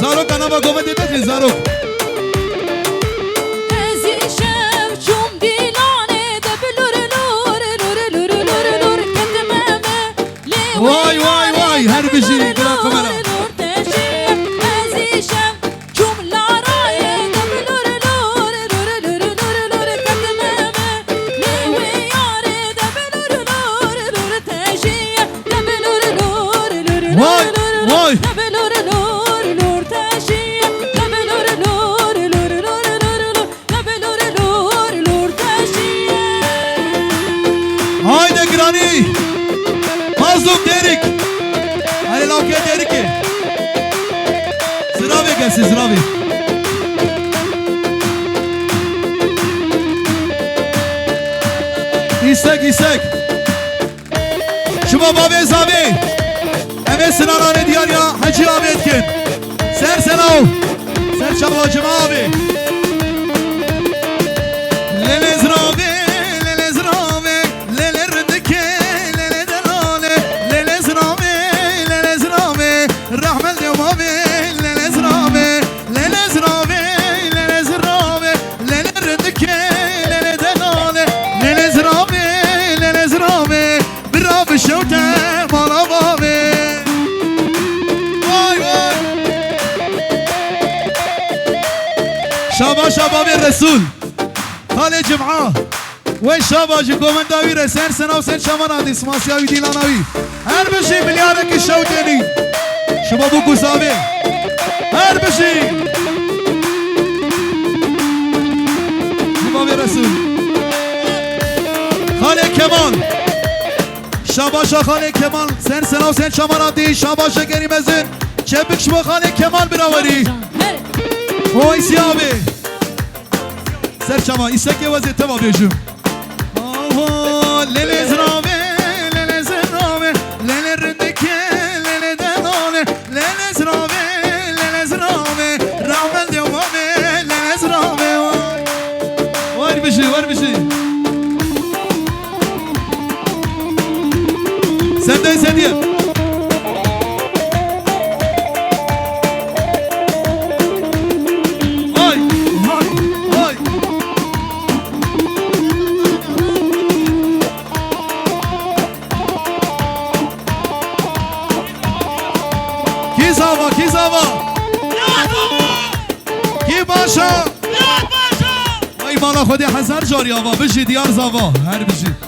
زاروك انا با گومه دیدی زاروک وای وای وای هر بشی برا کامera وای وای haydi Granny mazlum derik hadi lavke derik ziravi gelsin ziravi istek şu baba ve zavi evet sınanane diyar ya Hacı abi etkin ser senav ser çabalacım abi lele ziravi شابا شابا بالرسول خالي جمعة وين شابا جيكم من داويرة سين سنة وسين شمانا دي سماسياوي دي لاناوي هر بشي مليارك الشوتيني شبابو كوسابي هر بشي شابا بالرسول خالي كمال شابا شا خالي كمال سين سنة وسين شمانا دي شابا شا كريم ازن شبك شبا خالي كمال براوري وای سیابه سر چما ایسک وزیته با بیجم آها لیلی زرامه لیلی زرامه لیلی رندکه لیلی دنانه لیلی زرامه لیلی زرامه رامن دیوامه لیلی زرامه وار بشی سندیه کی زاوا کی باشا وای مالا خودی هزار جاری آوا بشی دیار زاوا هر بشی